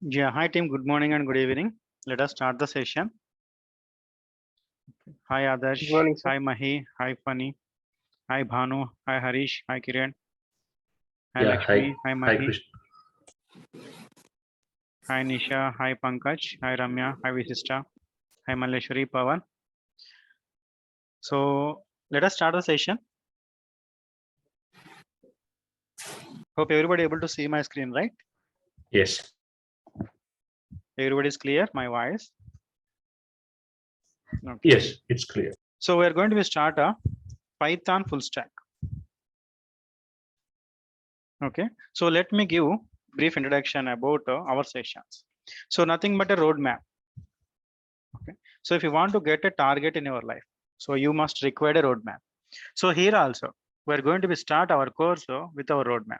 Yeah, hi team. Good morning and good evening. Let us start the session. Hi Good Adarsh. morning, sir. Hi Mahi. Hi Funny. Hi Bhanu. Hi Harish. Hi Kiran. Hi Yeah, Lakshmi. hi, Hi hi, Mahi. Krishna. Hi Nisha. Hi Pankaj. Hi Ramya. Hi Visista. Hi Maleshwari Pawan. So let us start the session. Hope everybody able to see my screen, right? Yes, Everybody is clear. My voice. Okay. yes, it's clear. So we are going to start a Python full stack. Okay. So let me give brief introduction about our sessions. So nothing but a roadmap. Okay. So if you want to get a target in your life, so you must require a roadmap. So here also, we're going to be start our course with our roadmap.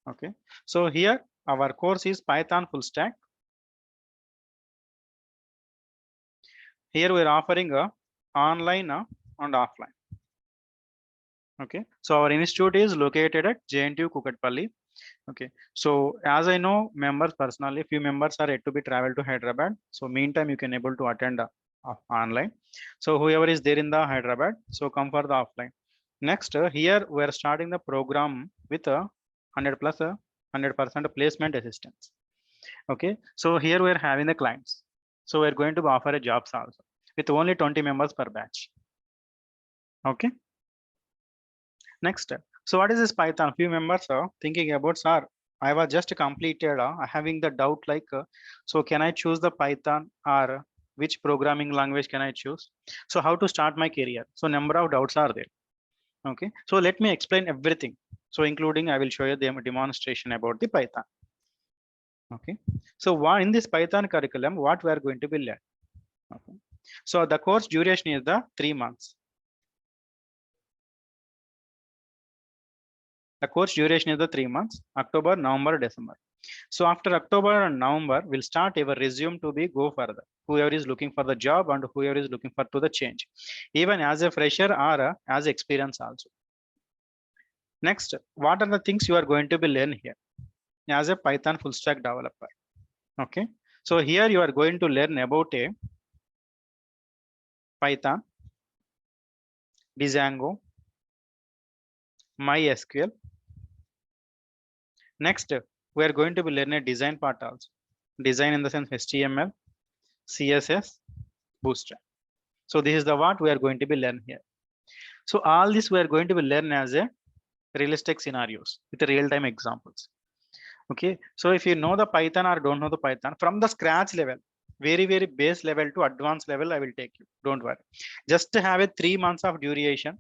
Okay. So here our course is Python full stack. Here we're offering a online and offline. Okay. So our institute is located at JNTU Kukatpalli. Okay. So as I know members personally, few members are yet to be traveled to Hyderabad. So meantime, you can able to attend online. So whoever is there in the Hyderabad, so come for the offline. Next, here we are starting the program with a 100 plus 100% placement assistance. Okay. So here we are having the clients. So we are going to offer a jobs also with only 20 members per batch. Okay. Next, so what is this Python? Few members are thinking about, sir, I was just completed having the doubt like, so can I choose the Python or which programming language can I choose? So how to start my career? So number of doubts are there. Okay, so let me explain everything. So including I will show you the demonstration about the Python. Okay, so what in this Python curriculum, what we are going to be learn? Okay, so the course duration is the 3 months. The course duration is the 3 months, October, November, December. So after October and November, we'll start our resume to be go further. Whoever is looking for the job and whoever is looking for to the change, even as a fresher or as experience also. Next, what are the things you are going to be learn here as a Python full stack developer? Okay, so here you are going to learn about a Python, Django, MySQL. Next, we are going to be learn a design part also. Design in the sense HTML, CSS, Bootstrap. So this is the what we are going to be learn here. So all this we are going to be learn as a realistic scenarios with real-time examples. Okay, so if you know the Python or don't know the Python from the scratch level, very base level to advanced level, I will take you. Don't worry. Just to have a 3 months of duration.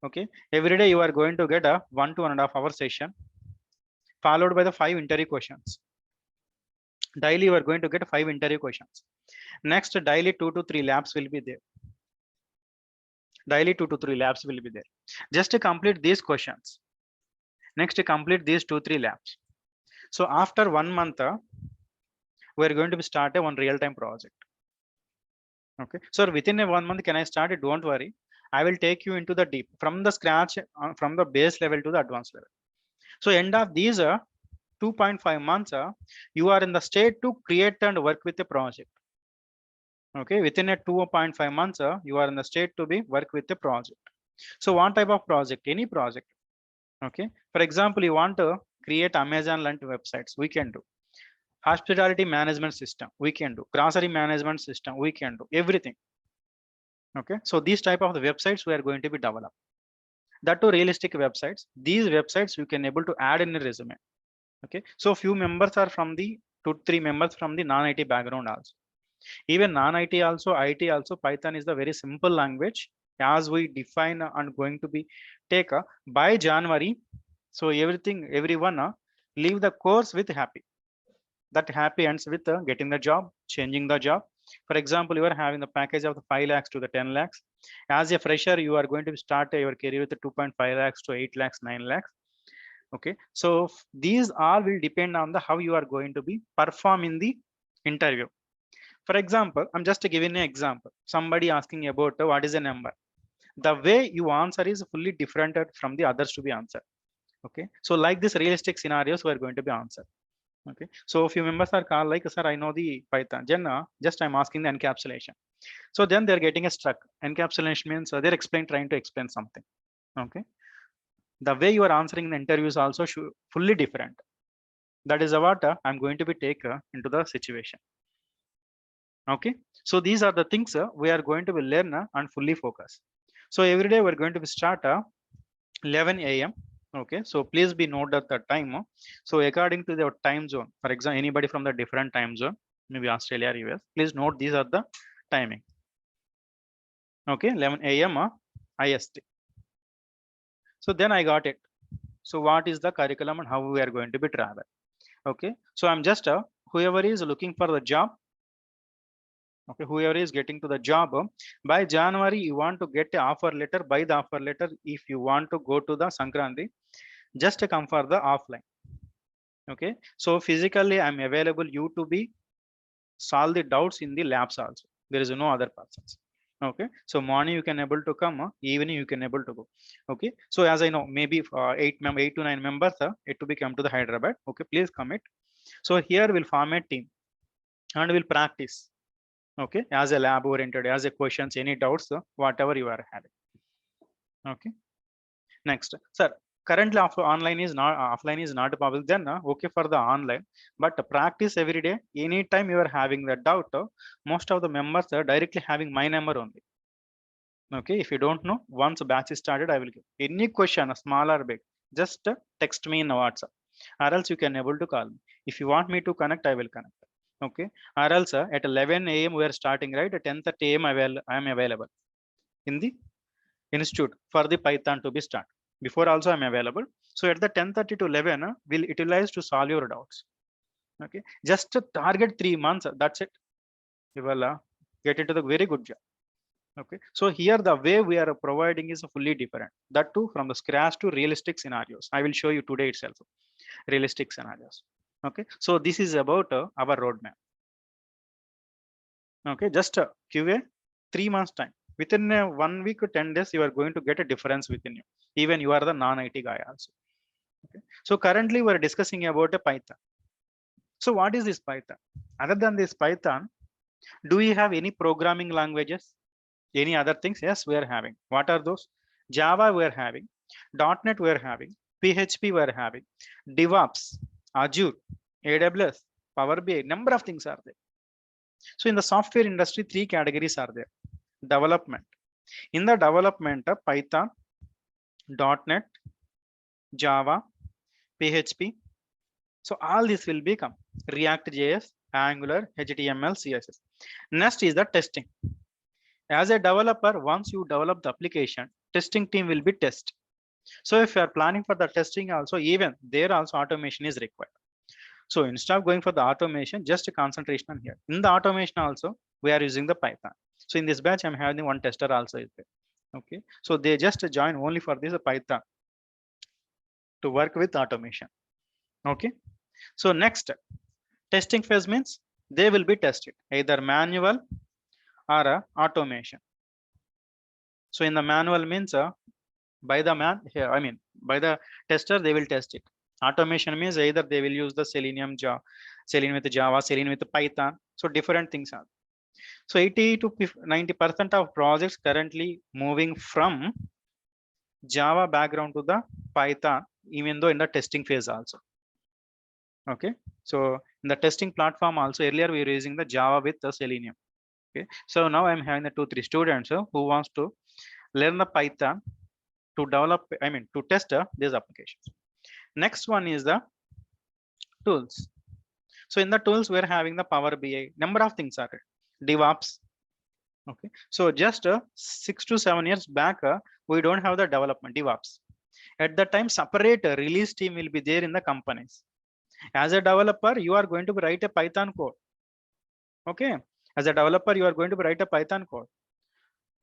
Okay, every day you are going to get a 1 to 1.5 hour session, followed by the 5 interview questions. Daily you are going to get 5 interview questions. Next, daily 2 to 3 labs will be there. Daily 2 to 3 labs will be there. Just to complete these questions. Next, to complete these 2-3 labs. So after 1 month, we are going to start a one real-time project. Okay, so within a 1 month, can I start it? Don't worry. I will take you into the deep from the scratch, from the base level to the advanced level. So end of these 2.5 months, you are in the state to create and work with a project. Okay, within a 2.5 months, you are in the state to be work with a project. So what type of project? Any project. Okay, for example, you want to create Amazon Lent websites, we can do. Hospitality management system, we can do. Grocery management system, we can do. Everything. Okay, so these type of the websites we are going to be developed. That too realistic websites. These websites you can able to add in a resume. Okay, so few members are from the 2-3 members from the non-IT background also. Even non-IT also, IT also, Python is the very simple language as we define and going to be take by January. So everyone leave the course with happy. That happy ends with getting the job, changing the job. For example, you are having the package of the 5 lakhs to the 10 lakhs. As a fresher, you are going to start your career with the 2.5 lakhs to 8 lakhs, 9 lakhs. Okay, so these all will depend on the how you are going to be perform in the interview. For example, I'm just giving an example. Somebody asking about what is a number. The way you answer is fully different from the others to be answered. Okay, so like this realistic scenarios, we are going to be answered. Okay, so a few members are called like, sir, I know the Python. Then just I'm asking the encapsulation. So then they're getting a struck. Encapsulation means they're trying to explain something. Okay, the way you are answering the interviews also should fully different. That is what I'm going to be take into the situation. Okay, so these are the things we are going to be learn and fully focus. So every day we're going to be start 11 a.m. Okay, so please be note at the time. So according to the time zone, for example, anybody from the different time zone, maybe Australia, US, please note these are the timing. Okay, 11 a.m. IST. So then I got it. So what is the curriculum and how we are going to be travel? Okay, so I'm just whoever is looking for the job. Okay, whoever is getting to the job by January, you want to get the offer letter. By the offer letter, if you want to go to the Sankranti, just come for the offline. Okay, so physically I'm available you to be solve the doubts in the labs also. There is no other persons. Okay, so morning you can able to come, evening you can able to go. Okay, so as I know, maybe 8 to 9 members it to be come to the Hyderabad. Okay, please commit. So here we'll form a team and we'll practice. Okay, as a lab oriented, as a questions, any doubts, whatever you are having. Okay, next, sir. Currently, online is not offline is not possible. Then okay for the online, but practice every day. Anytime you are having the doubt, most of the members are directly having my number only. Okay, if you don't know, once batch is started, I will give any question, small or big, just text me in WhatsApp, or else you can able to call me. If you want me to connect, I will connect. Okay, or else at 11 a.m. we are starting, right? At 10:30 a.m. I am available in the institute for the Python to be start. Before also I'm available. So at the 10:30 to 11, we'll utilize to solve your doubts. Okay, just target 3 months. That's it. You will get into the very good job. Okay, so here the way we are providing is fully different. That too from the scratch to realistic scenarios. I will show you today itself. Realistic scenarios. Okay, so this is about our roadmap. Okay, just QA 3 months time. Within 1 week or 10 days, you are going to get a difference within you. Even you are the non-IT guy also. Okay, so currently we are discussing about a Python. So what is this Python? Other than this Python, do we have any programming languages? Any other things? Yes, we are having. What are those? Java we are having, .NET we are having, PHP we are having, DevOps, Azure, AWS, Power BI, number of things are there. So in the software industry, 3 categories are there. Development. In the development of Python, .NET, Java, PHP. So all this will become React.js, Angular, HTML, CSS. Next is the testing. As a developer, once you develop the application, testing team will be test. So if you are planning for the testing also, even there also automation is required. So instead of going for the automation, just a concentration on here. In the automation also, we are using the Python. So in this batch, I'm having one tester also is there. Okay, so they just join only for this Python to work with automation. Okay, so next testing phase means they will be tested either manual or automation. So in the manual means by the man here, I mean by the tester, they will test it. Automation means either they will use the Selenium, Selenium with Java, Selenium with Python. So different things are. So 80 to 90% of projects currently moving from Java background to the Python, even though in the testing phase also. Okay, so in the testing platform also earlier we were using the Java with the Selenium. Okay, so now I'm having the 2-3 students who wants to learn the Python to develop, I mean to test these applications. Next one is the tools. So in the tools we're having the Power BI, number of things are there. DevOps. Okay, so just 6 to 7 years back we don't have the development DevOps. At the time separate release team will be there in the companies. As a developer you are going to write a Python code. Okay, as a developer you are going to write a Python code.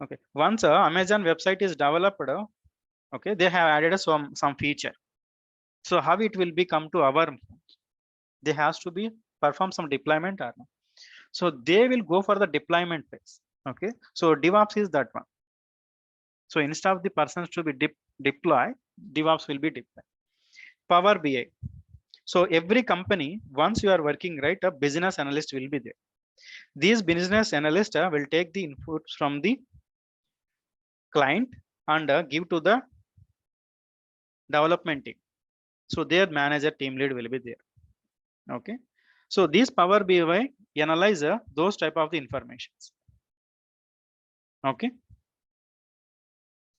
Okay, once Amazon website is developed, okay, they have added some feature. So how it will be come to our, they has to be perform some deployment or no. So they will go for the deployment phase. Okay, so DevOps is that one. So instead of the persons to be deploy, DevOps will be deployed. Power BI. So every company, once you are working, right, a business analyst will be there. These business analysts will take the inputs from the client and give to the development team. So their manager, team lead will be there. Okay. So these Power BI analyze those type of the informations. Okay.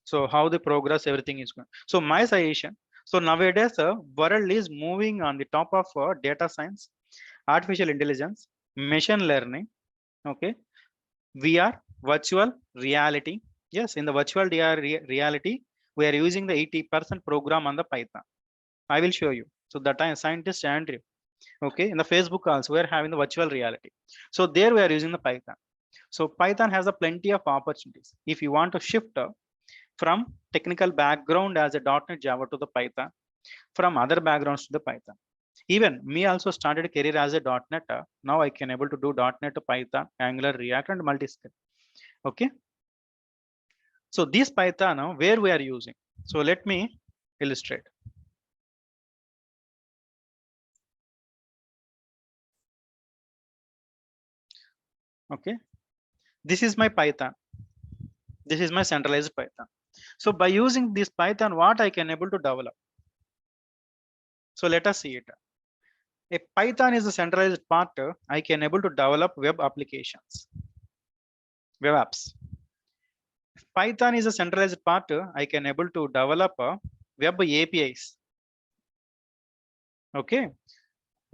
So how the progress, everything is going. So my suggestion. So nowadays, world is moving on the top of data science, artificial intelligence, machine learning. Okay. VR, virtual reality. Yes, in the virtual reality, we are using the 80% program on the Python. I will show you. So that time scientist Andrew. Okay, in the Facebook also we are having the virtual reality. So there we are using the Python. So Python has a plenty of opportunities. If you want to shift from technical background as a .NET Java to the Python, from other backgrounds to the Python. Even me also started a career as a .NET. Now I can able to do .NET to Python, Angular, React, and multi-skill. Okay. So this Python, where we are using. So let me illustrate. Okay. This is my Python. This is my centralized Python. So by using this Python, what I can able to develop. So let us see it. A Python is a centralized part. I can able to develop web applications, web apps. If Python is a centralized part, I can able to develop web APIs. Okay.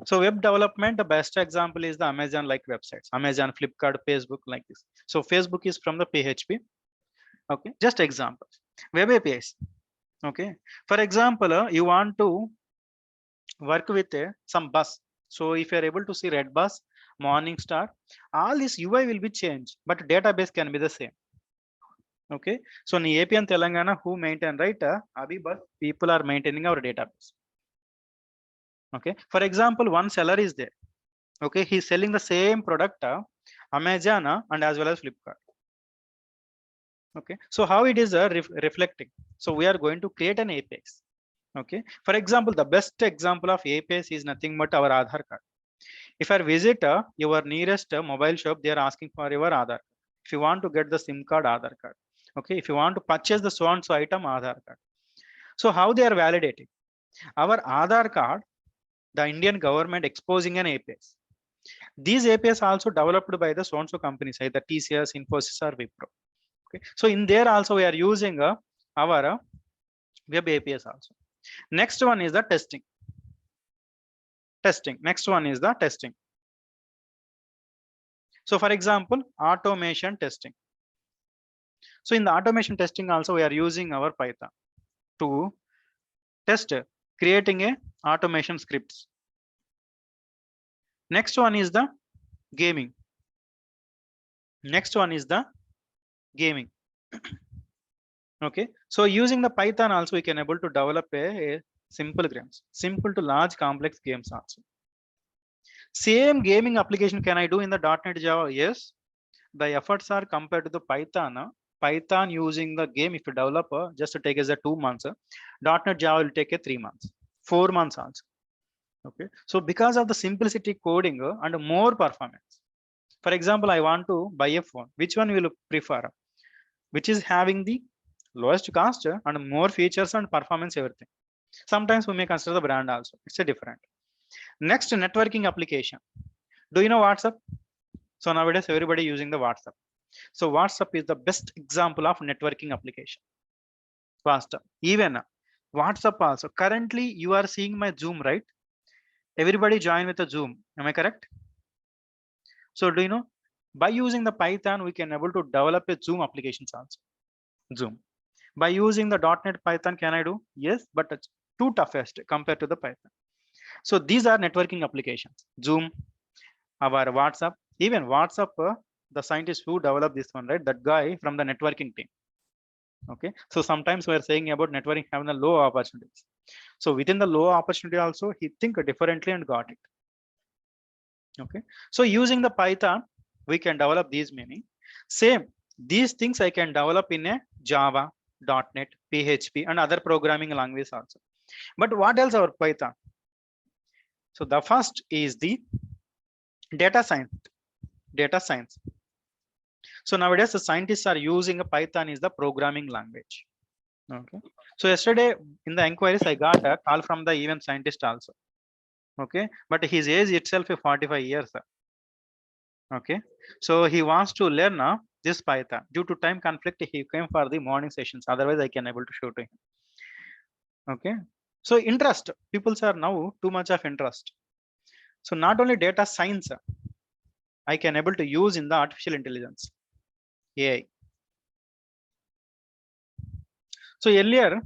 So web development, the best example is the Amazon like websites, Amazon, Flipkart, Facebook like this. So Facebook is from the PHP. Okay, just example. Web APIs. Okay. For example, you want to work with some bus. So if you are able to see Red Bus, Morningstar, all this UI will be changed, but database can be the same. Okay. So in AP and Telangana, who maintain, right? Abhi, but people are maintaining our database. Okay. For example, one seller is there. Okay. He's selling the same product, Amazon and as well as Flipkart. Okay. So how it is reflecting. So we are going to create an APIs. Okay. For example, the best example of APIs is nothing but our Aadhaar card. If I visit your nearest mobile shop, they are asking for your Aadhaar card. If you want to get the SIM card, Aadhaar card. Okay. If you want to purchase the so and so item, Aadhaar card. So how they are validating our Aadhaar card, the Indian government exposing an APIs. These APIs are also developed by the so and so companies, either TCS, Infosys, or Wipro. Okay. So in there also we are using our web APIs also. Next one is the testing. Next one is the testing. So for example, automation testing. So in the automation testing also we are using our Python to test creating a automation scripts. Next one is the gaming. Next one is the gaming. Okay. So using the Python also we can able to develop a simple games, simple to large complex games also. Same gaming application can I do in the .NET Java? Yes. The efforts are compared to the Python. Python using the game, if you develop just to take as a 2 months, .NET Java will take a 3 months, 4 months also. Okay. So because of the simplicity coding and more performance. For example, I want to buy a phone. Which one will you prefer? Which is having the lowest cost and more features and performance, everything. Sometimes we may consider the brand also. It's a different. Next, networking application. Do you know WhatsApp? So nowadays everybody using the WhatsApp. So WhatsApp is the best example of networking application. WhatsApp. Even WhatsApp also. Currently you are seeing my Zoom, right? Everybody join with the Zoom. Am I correct? So do you know, by using the Python, we can able to develop a Zoom applications also. Zoom. By using the .NET Python, can I do? Yes, but it's too toughest compared to the Python. So these are networking applications. Zoom, our WhatsApp, even WhatsApp, the scientist who developed this one, right? That guy from the networking team. Okay. So sometimes we are saying about networking having a low opportunities. So within the low opportunity also, he think differently and got it. Okay. So using the Python, we can develop these many. Same, these things I can develop in a Java, .NET, PHP, and other programming languages also. But what else our Python? So the first is the data science. Data science. So nowadays the scientists are using a Python is the programming language. Okay. So yesterday in the inquiries, I got a call from the even scientist also. Okay. But his age itself is 45 years. Okay. So he wants to learn this Python. Due to time conflict, he came for the morning sessions. Otherwise, I can able to show to him. Okay. So interest. People are now too much of interest. So not only data science, I can able to use in the artificial intelligence, AI. So earlier,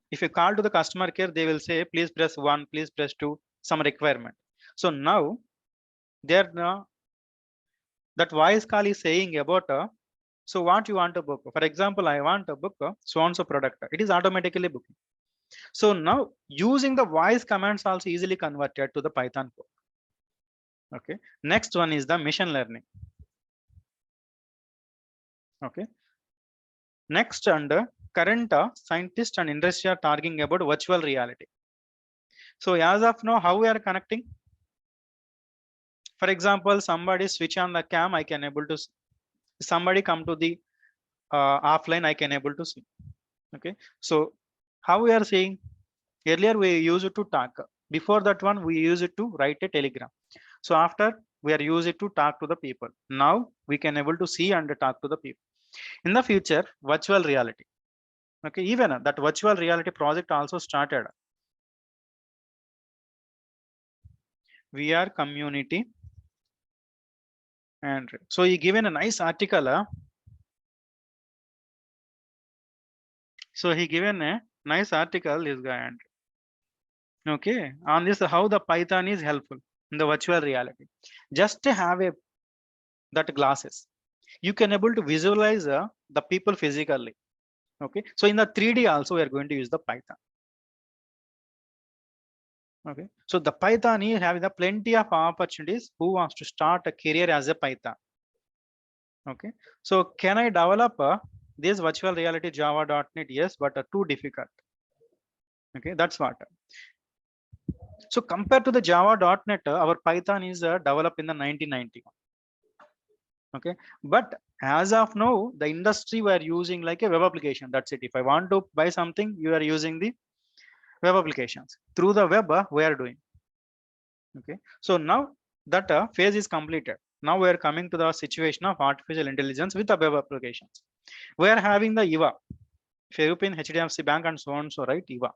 if you call to the customer care, they will say, please press 1, please press 2, some requirement. So now there that voice call is saying about so what you want to book. For example, I want to book so and so product. It is automatically booking. So now using the voice commands also easily converted to the Python code. Okay. Next one is the machine learning. Okay. Next, under current scientists and industry are talking about virtual reality. So as of now, how we are connecting? For example, somebody switch on the cam, I can able to see. Somebody come to the offline, I can able to see. Okay. So how we are saying? Earlier we use it to talk. Before that one, we use it to write a telegram. So after we are use it to talk to the people. Now we can able to see and talk to the people. In the future, virtual reality. Okay, even that virtual reality project also started. VR community, and so he given a nice article. So he given a nice article, this guy, and okay, on this how the Python is helpful in the virtual reality. Just to have a that glasses, you can able to visualize the people physically. Okay, so in the 3D also we are going to use the Python. Okay, so the Python is having the plenty of opportunities who wants to start a career as a Python. Okay, so can I develop this virtual reality Java.NET? Yes, but too difficult. Okay, that's what. So compared to the Java.NET, our Python is developed in the 1991. Okay, but as of now, the industry we are using like a web application. That's it. If I want to buy something, you are using the web applications through the web. We are doing. Okay, so now that phase is completed. Now we are coming to the situation of artificial intelligence with the web applications. We are having the EVA. If you open HDFC Bank and so on, so right, EVA.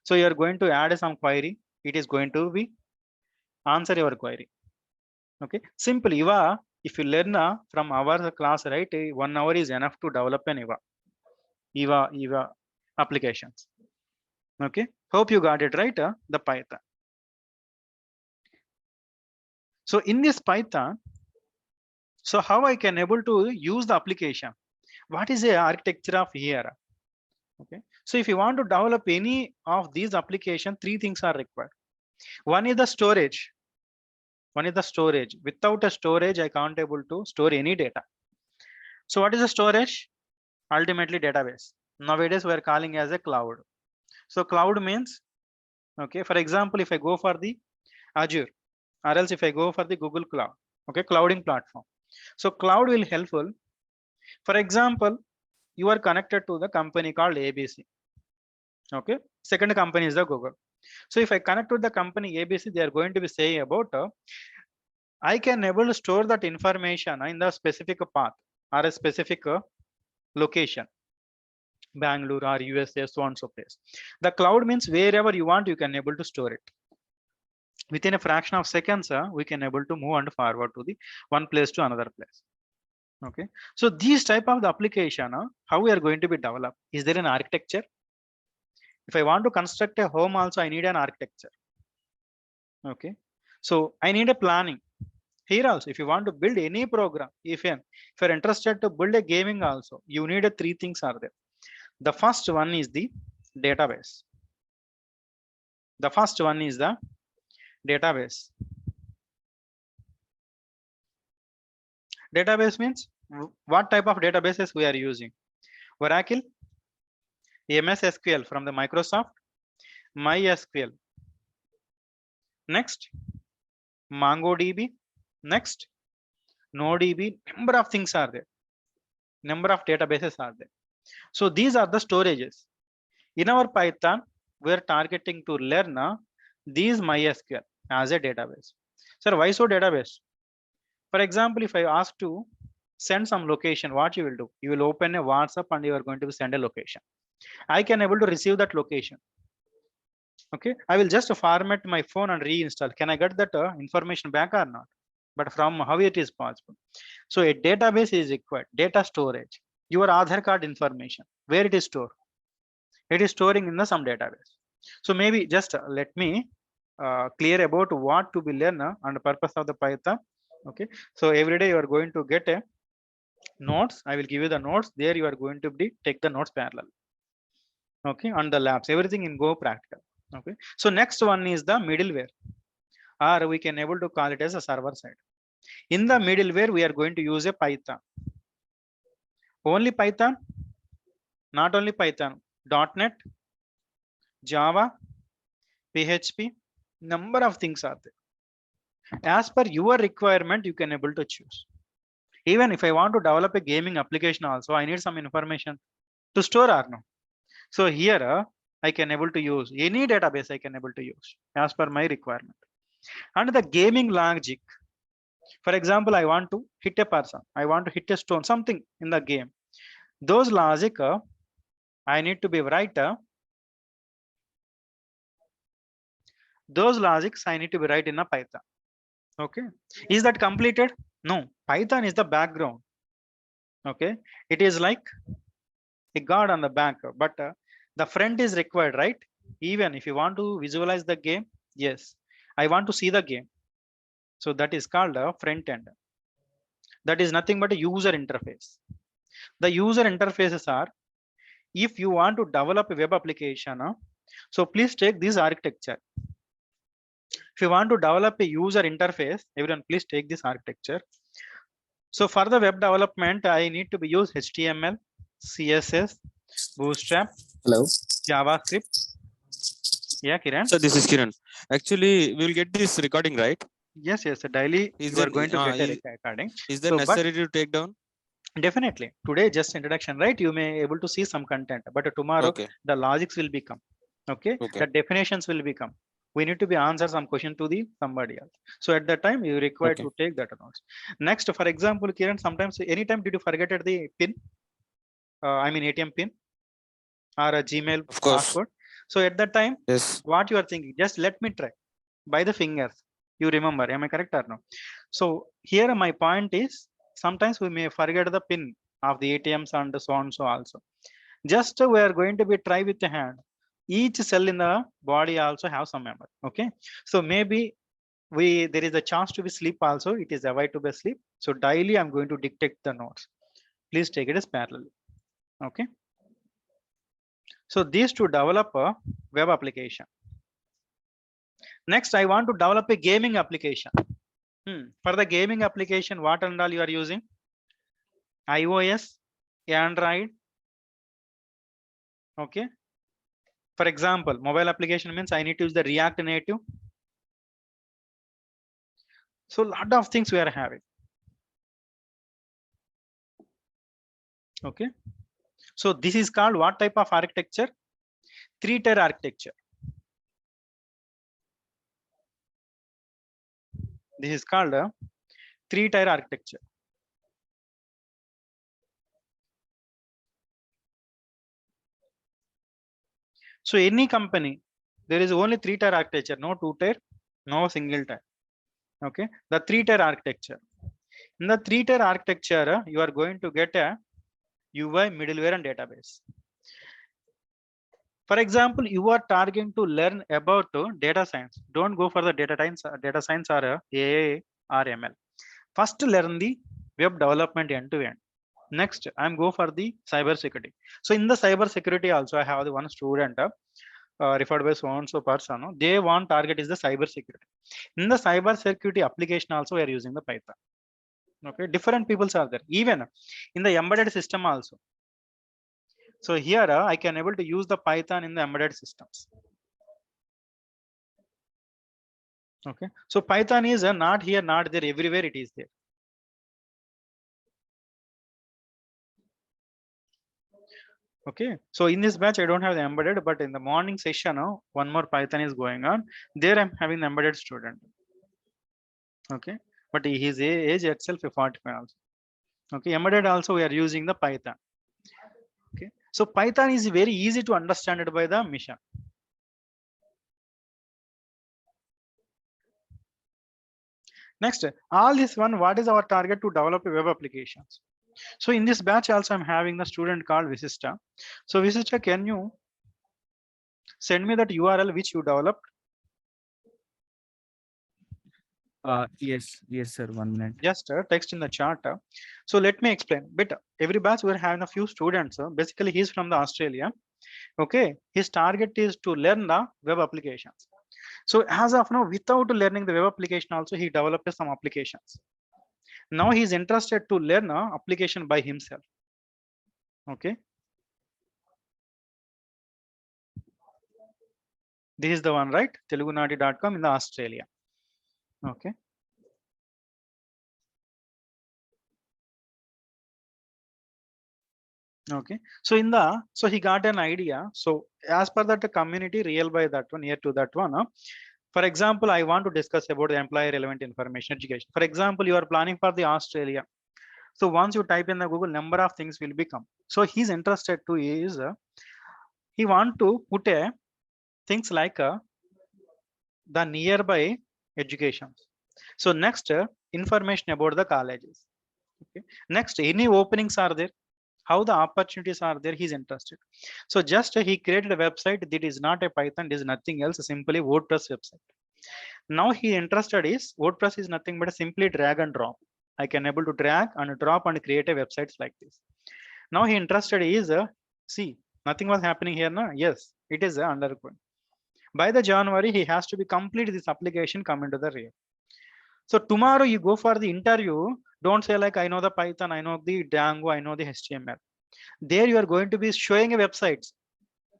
So you are going to add some query. It is going to be answer your query. Okay, simple EVA. If you learn from our class, right, 1 hour is enough to develop an EVA applications. Okay, hope you got it right. The Python. So in this Python, so how I can able to use the application? What is the architecture of here? Okay, so if you want to develop any of these applications, 3 things are required. One is the storage. One is the storage. Without a storage, I can't able to store any data. So what is the storage? Ultimately database. Nowadays we are calling as a cloud. So cloud means, okay, for example, if I go for the Azure, or else if I go for the Google Cloud, okay, clouding platform. So cloud will helpful. For example, you are connected to the company called ABC. Okay, second company is the Google. So if I connect to the company ABC, they are going to be saying about I can able to store that information in the specific path or a specific location, Bangalore or USA, so on so place. The cloud means wherever you want, you can able to store it. Within a fraction of seconds, we can able to move and forward to the one place to another place. Okay, so these type of the application, how we are going to be developed? Is there an architecture? If I want to construct a home also, I need an architecture. Okay, so I need a planning. Here also, if you want to build any program, if you're interested to build a gaming also, you need 3 things are there. The first one is the database. The first one is the database. Database means what type of databases we are using? Oracle, MS SQL from the Microsoft, MySQL. Next, MongoDB. Next, NoDB. Number of things are there. Number of databases are there. So these are the storages. In our Python, we are targeting to learn these MySQL as a database. Sir, why so database? For example, if I ask to send some location, what you will do? You will open a WhatsApp and you are going to send a location. I can able to receive that location. Okay, I will just format my phone and reinstall. Can I get that information back or not? But from how it is possible? So a database is required. Data storage. Your Aadhaar card information. Where it is stored? It is storing in the some database. So maybe just let me clear about what to be learned and the purpose of the Python. Okay, so every day you are going to get a notes. I will give you the notes. There you are going to be take the notes parallel. Okay, on the labs, everything in Go practical. Okay, so next one is the middleware, or we can able to call it as a server side. In the middleware, we are going to use a Python. Only Python, not only Python, .NET, Java, PHP, number of things are there. As per your requirement, you can able to choose. Even if I want to develop a gaming application also, I need some information to store or no. So here I can able to use any database I can able to use as per my requirement. And the gaming logic, for example, I want to hit a person, I want to hit a stone, something in the game. Those logic I need to be write. Those logics I need to be write in a Python. Okay, is that completed? No, Python is the background. Okay, it is like a guard on the back, but the front is required, right? Even if you want to visualize the game, yes, I want to see the game. So that is called a front end. That is nothing but a user interface. The user interfaces are, if you want to develop a web application, so please take this architecture. If you want to develop a user interface, everyone please take this architecture. So for the web development, I need to be use HTML, CSS, Bootstrap, Hello. JavaScript. Yeah, Kiran. So this is Kiran. Actually, we will get this recording, right? Yes, daily Is you there are going to get a is, recording. is there So, necessary to take down? definitely today just introduction, right? You may able to see some content, but tomorrow Okay. the logics will become. Okay, Okay. the definitions will become. We need to be answer some question to the somebody else. So at that time you require Okay. to take that notes. Next, for example, Kiran, sometimes anytime did you forget the pin? I mean ATM pin or a Gmail Of course. password. So at that time, Yes. what you are thinking? Just let me try by the fingers. You remember? Am I correct or no? So here my point is sometimes we may forget the pin of the ATMs and so on so also. Just we are going to be try with the hand. Each cell in the body also have some memory. Okay, so maybe there is a chance to be sleep also. It is avoid to be sleep. So daily I'm going to dictate the notes. Please take it as parallel. Okay. So these to develop a web application. Next, I want to develop a gaming application. For the gaming application, what and all you are using? iOS, Android. Okay. For example, mobile application means I need to use the React Native. So a lot of things we are having. Okay. So this is called what type of architecture? Three-tier architecture. This is called a three-tier architecture. So any company, there is only three-tier architecture, no two-tier, no single-tier. Okay, the three-tier architecture. In the three-tier architecture, you are going to get a UI, middleware, and database. For example, you are targeting to learn about data science. Don't go for the data science or AI or ML. First, learn the web development end to end. Next, I'm go for the cyber security. So in the cyber security also, I have the one student referred by so and so person. They want target is the cyber security. In the cyber security application also, we are using the Python. Okay, different peoples are there. Even in the embedded system also. So here I can able to use the Python in the embedded systems. Okay, so Python is not here, not there, everywhere it is there. Okay, so in this batch I don't have the embedded, but in the morning session one more Python is going on. There I'm having the embedded student. Okay, but his age itself is 45 also. Okay, embedded also we are using the Python. Okay, so Python is very easy to understand it by the mission. Next, all this one, what is our target to develop a web applications? So in this batch also I'm having the student called Visista. So Visista, can you send me that URL which you developed? Yes, sir. 1 minute. Just text in the chat. So let me explain. But every batch we're having a few students. Basically, he's from the Australia. Okay, his target is to learn the web applications. So as of now, without learning the web application, also he developed some applications. Now he's interested to learn application by himself. Okay. This is the one, right? telugunadi.com in the Australia. Okay. Okay, so in the, so he got an idea. So as per that community real by that one, here to that one. For example, I want to discuss about the employee relevant information education. For example, you are planning for the Australia. So once you type in the Google, number of things will become. So he's interested to is he want to put a things like the nearby education. So next information about the colleges. Okay. Next, any openings are there? How the opportunities are there, he's interested. So just he created a website that is not a Python, it is nothing else, simply WordPress website. Now he interested is WordPress is nothing but a simply drag and drop. I can able to drag and drop and create a websites like this. Now he interested is see, nothing was happening here now. Yes, it is undergoing. By the January, he has to be complete this application come into the real. So tomorrow you go for the interview, don't say like I know the Python, I know the Django, I know the HTML. There you are going to be showing a websites.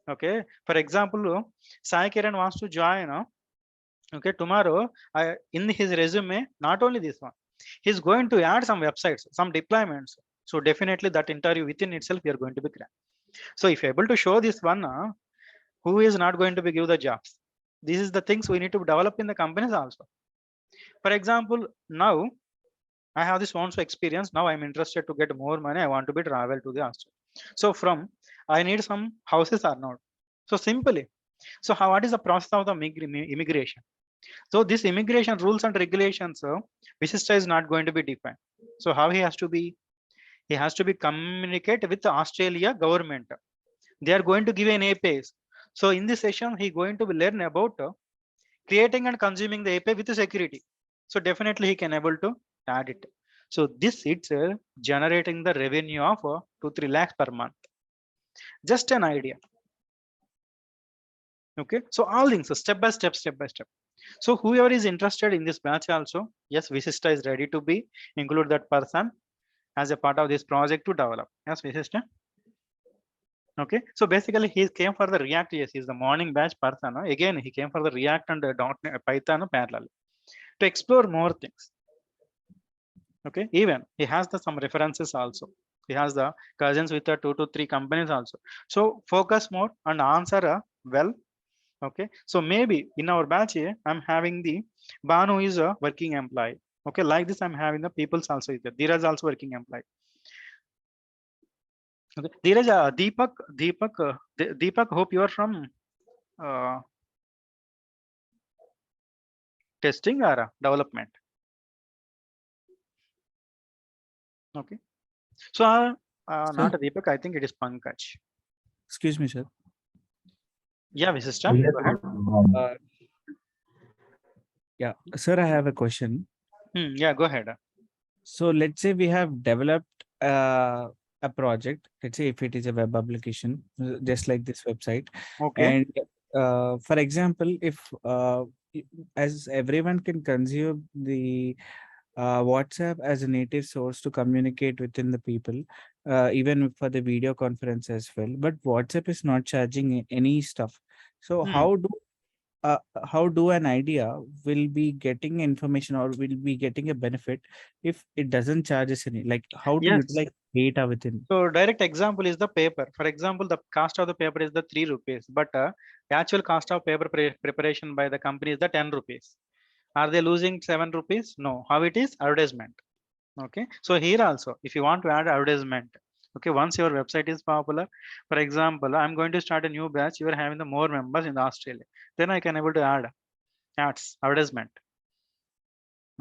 Okay, for example, Sai Kiran wants to join. Okay, tomorrow in his resume, not only this one, he's going to add some websites, some deployments. So definitely that interview within itself we are going to be cracked. So if you're able to show this one, who is not going to be give the jobs? This is the things we need to develop in the companies also. For example, now I have this also experience. Now I'm interested to get more money. I want to be travel to the Australia. So from I need some houses or not. So simply, so how what is the process of the immigration? So this immigration rules and regulations, Visista is not going to be defined. So how he has to be? He has to be communicate with the Australia government. They are going to give an APIs. So in this session, he going to learn about creating and consuming the API with the security. So definitely he can able to add it. So this it's generating the revenue of 2-3 lakhs per month. Just an idea. Okay, so all things, so step by step, step by step. So whoever is interested in this batch also, yes, Visista is ready to be include that person as a part of this project to develop. Yes, Visista. Okay, so basically he came for the React. Yes, he's the morning batch person. Again, he came for the React and .NET, Python parallel to explore more things. Okay, even he has the some references also. He has the cousins with the 2 to 3 companies also. So focus more and answer well. Okay, so maybe in our batch here, I'm having the Banu is a working employee. Okay, like this, I'm having the people's also is there. Dheeraj also working employee. Okay, Dheeraj, Deepak, hope you are from testing or development. Okay, so not Deepak, I think it is Pankaj. Excuse me, sir. Yeah, Visista, go ahead. Yeah, sir, I have a question. Yeah, go ahead. So let's say we have developed a project. Let's say if it is a web application, just like this website. Okay. And for example, if as everyone can consume the WhatsApp as a native source to communicate within the people, even for the video conference as well. But WhatsApp is not charging any stuff. So how do how do an idea will be getting information or will be getting a benefit if it doesn't charge us any, like how to Yes. utilize data within? So direct example is the paper. For example, the cost of the paper is the 3 rupees, but the actual cost of paper preparation by the company is the 10 rupees. Are they losing 7 rupees? No. How it is? Advertisement. Okay. So here also, if you want to add advertisement, okay, once your website is popular, for example, I'm going to start a new batch. You are having the more members in Australia. Then I can able to add ads, advertisement.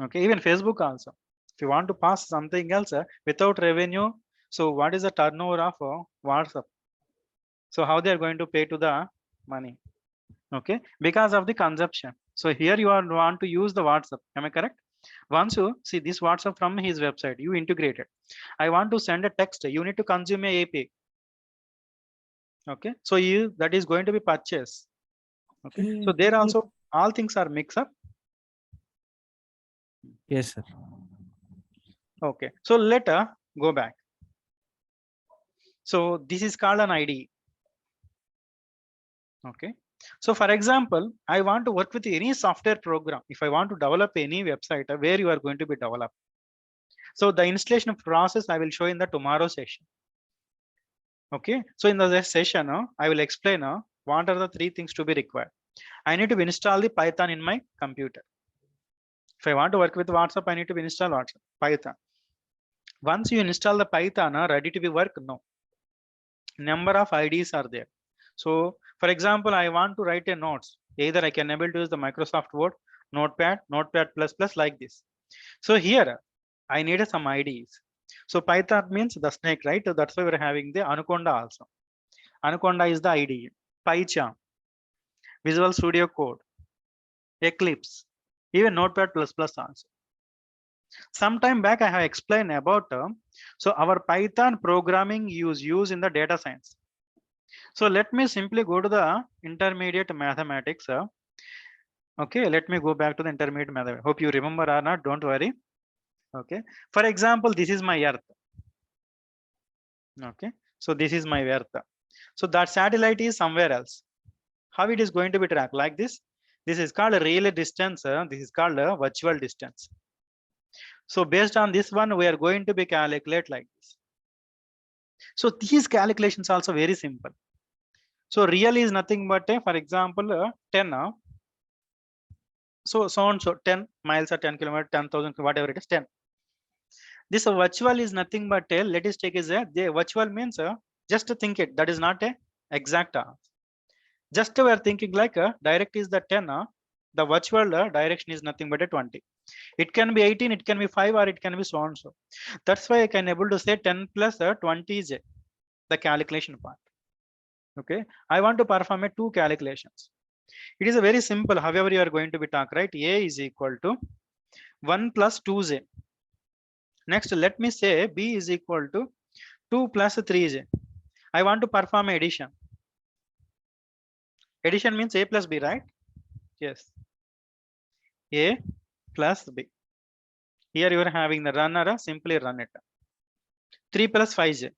Okay. Even Facebook also. If you want to pass something else without revenue, so what is the turnover of WhatsApp? So how they are going to pay to the money? Okay, because of the consumption. So here you are want to use the WhatsApp. Am I correct? Once you see this WhatsApp from his website, you integrate it. I want to send a text. You need to consume a API. Okay, so you that is going to be purchased. Okay, so there also all things are mixed up. Yes, sir. Okay, so let go back. So this is called an ID. Okay, so for example, I want to work with any software program. If I want to develop any website where you are going to be developed. So the installation process I will show in the tomorrow session. Okay, so in the session, I will explain what are the 3 things to be required. I need to install the Python in my computer. If I want to work with WhatsApp, I need to install WhatsApp, Python. Once you install the Python, ready to be work? No. Number of IDs are there. So for example, I want to write a notes. Either I can able to use the Microsoft Word, Notepad, Notepad++ like this. So here I need some IDs. So Python means the snake, right? So that's why we're having the Anaconda also. Anaconda is the IDE. PyCharm, Visual Studio Code, Eclipse, even Notepad++ also. Sometime back I have explained about so our Python programming use in the data science. So let me simply go to the intermediate mathematics. Okay, let me go back to the intermediate mathematics. Hope you remember or not, don't worry. Okay, for example, this is my Earth. Okay, so this is my Earth. So that satellite is somewhere else. How it is going to be tracked? Like this. This is called a real distance. This is called a virtual distance. So based on this one, we are going to be calculate like this. So these calculations also very simple. So real is nothing but for example 10. So 10 miles or 10 kilometers, 10,000, whatever it is, 10. This virtual is nothing but let us take is the virtual means just to think it. That is not a exact. Just we are thinking like direct is the 10. The virtual direction is nothing but a 20. It can be 18, it can be 5, or it can be so and so. That's why I can able to say 10 plus 20 is the calculation part. Okay, I want to perform a 2 calculations. It is a very simple. However, you are going to be talk, right? A is equal to 1 plus 2j. Next, let me say B is equal to 2 plus 3j. I want to perform addition. Addition means A plus B, right? Yes. A plus B. Here you are having the runner, simply run it. 3 plus 5j.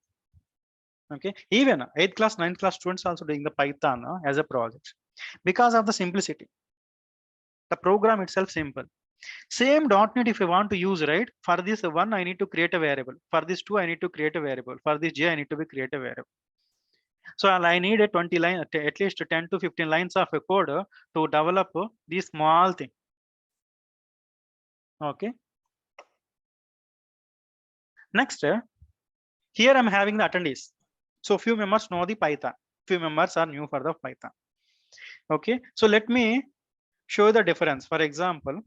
Okay, even 8th class, 9th class students also doing the Python as a project because of the simplicity. The program itself simple. Same .NET if I want to use, right? For this one, I need to create a variable. For this 2, I need to create a variable. For this J, I need to create a variable. So I need a 20 line, at least 10 to 15 lines of a code to develop this small thing. Okay. Next, here I'm having the attendees. So few members know the Python. Few members are new for the Python. Okay. So let me show the difference. For example,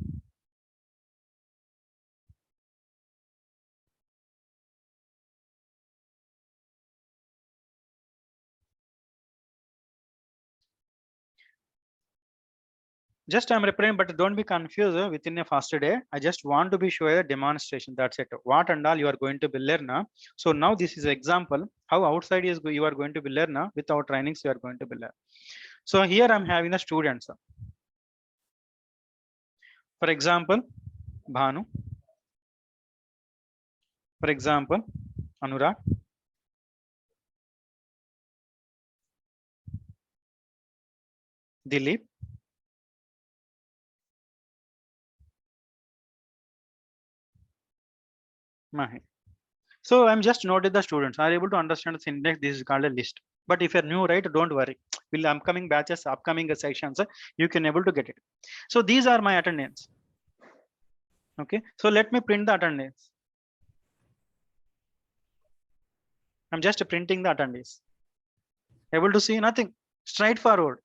just I'm repairing, but don't be confused within a faster day. I just want to be show a demonstration. That's it. What and all you are going to be learn. So now this is example how outside is you are going to be learn without trainings you are going to be learn. So here I'm having the students. For example, Bhanu. For example, Anurag. Dilip. Mahi. So I'm just noted the students are able to understand the syntax. This is called a list. But if you're new, right, don't worry. Will upcoming batches, upcoming sessions, you can able to get it. So these are my attendance. Okay. So let me print the attendance. I'm just printing the attendance. Able to see nothing. Straightforward.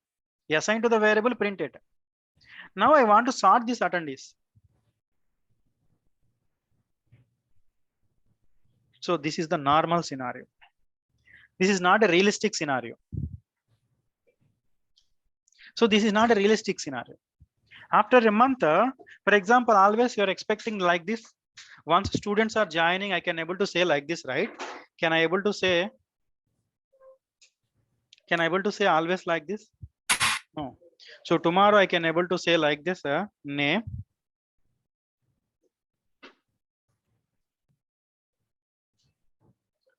Assign to the variable, print it. Now I want to sort this attendees. So this is the normal scenario. This is not a realistic scenario. So this is not a realistic scenario. After a month, for example, always you're expecting like this. Once students are joining, I can able to say like this, right? Can I able to say always like this? No. So tomorrow I can able to say like this, name.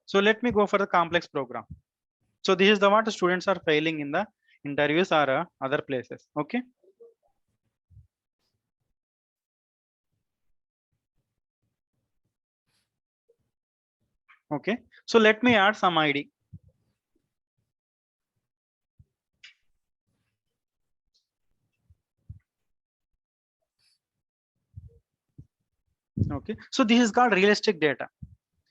So let me go for the complex program. So this is the what students are failing in the interviews or other places. Okay. Okay. So let me add some ID. Okay. So this is called realistic data.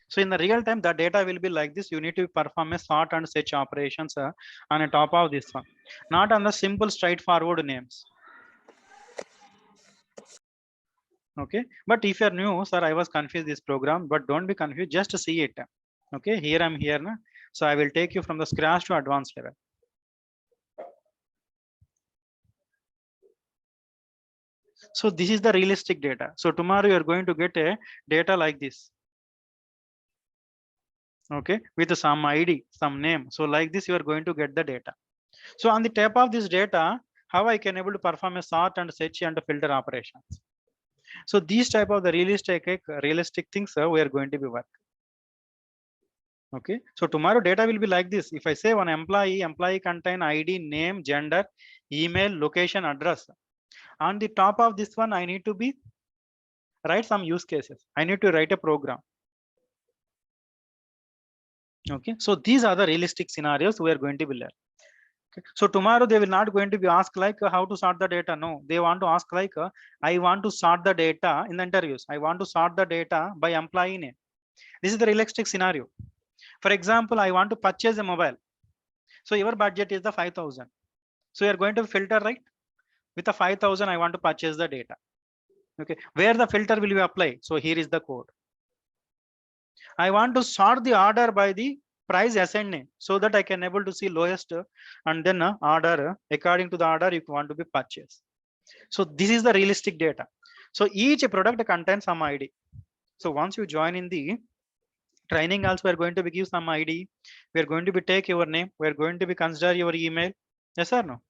So in the real time, the data will be like this. You need to perform a sort and search operations on the top of this one, not on the simple straightforward names. Okay. But if you're new, sir, I was confused this program, but don't be confused. Just see it. Okay. Here I'm here now. So I will take you from the scratch to advanced level. So this is the realistic data. So tomorrow you're going to get a data like this. Okay, with some ID, some name. So like this, you are going to get the data. So on the top of this data, how I can able to perform a sort and search and filter operations. So these type of the realistic things we are going to be work. Okay, so tomorrow data will be like this. If I say one employee contain ID, name, gender, email, location, address. On the top of this one, I need to be write some use cases. I need to write a program. Okay, so these are the realistic scenarios we are going to be learn. Okay. So tomorrow they will not going to be asked like how to sort the data. No, they want to ask like I want to sort the data in the interviews. I want to sort the data by employee name. This is the realistic scenario. For example, I want to purchase a mobile. So your budget is the 5,000. So you are going to filter, right? With the 5,000, I want to purchase the data. Okay, where the filter will be applied? So here is the code. I want to sort the order by the price ascending so that I can able to see lowest and then order according to the order you want to be purchased. So this is the realistic data. So each product contains some ID. So once you join in the training also, we're going to be give some ID. We're going to be take your name. We're going to be consider your email. Yes or no?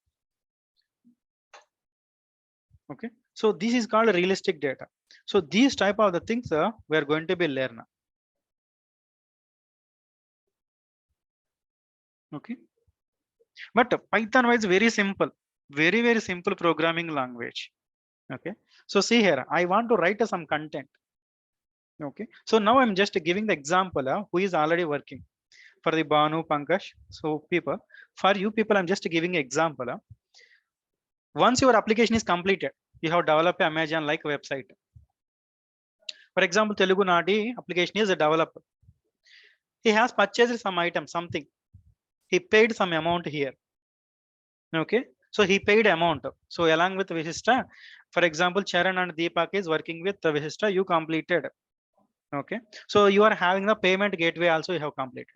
Okay. So this is called realistic data. So these type of the things we're going to be learn. Okay. But Python is very simple, very simple programming language. Okay. So see here, I want to write some content. Okay. So now I'm just giving the example who is already working for the Banu Pankaj. So people, for you people, I'm just giving example. Once your application is completed, you have developed Amazon like website. For example, Telugu Nadi application is a developer. He has purchased some item, something. He paid some amount here. Okay. So he paid amount. So along with Vishista, for example, Charan and Deepak is working with Vishista, you completed. Okay. So you are having the payment gateway also you have completed.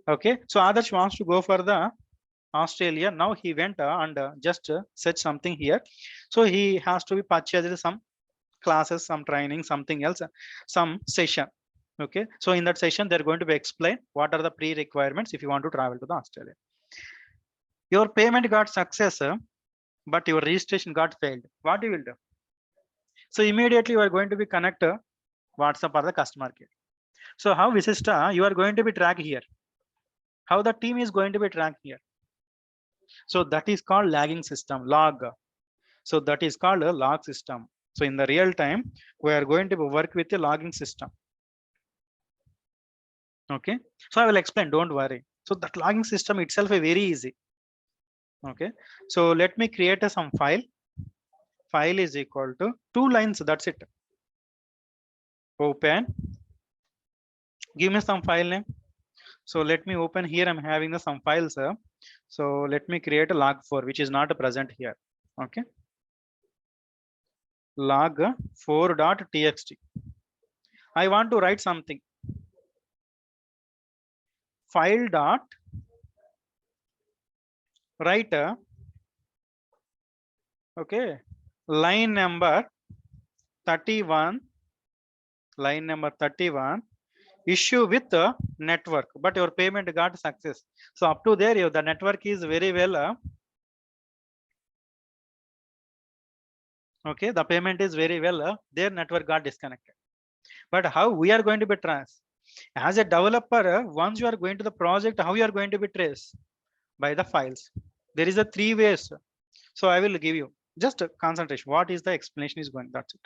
Okay. So Adarsh wants to go for the Australia. Now he went and just search something here. So he has to be purchased some classes, some training, something else, some session. Okay. So in that session, they're going to be explain what are the pre-requirements if you want to travel to the Australia. Your payment got success, but your registration got failed. What you will do? So immediately you are going to be connect WhatsApp or the customer care. So how Visista you are going to be tracked here? How the team is going to be tracked here? So that is called lagging system, log. So that is called a log system. So in the real time, we are going to work with a logging system. Okay, so I will explain, don't worry. So that logging system itself is very easy. Okay, so let me create some file. File is equal to 2 lines, that's it. Open, give me some file name. So let me open here, I'm having some files. So let me create a log4, which is not present here. Okay, log4.txt. I want to write something. File dot write, okay, line number 31, line number 31, issue with the network, but your payment got success. So up to there, the network is very well. Okay, the payment is very well. Their network got disconnected. But how we are going to be trace? As a developer, once you are going to the project, how you are going to be trace? By the files. There is a 3 ways. So I will give you just a concentration. What is the explanation is going? That's it.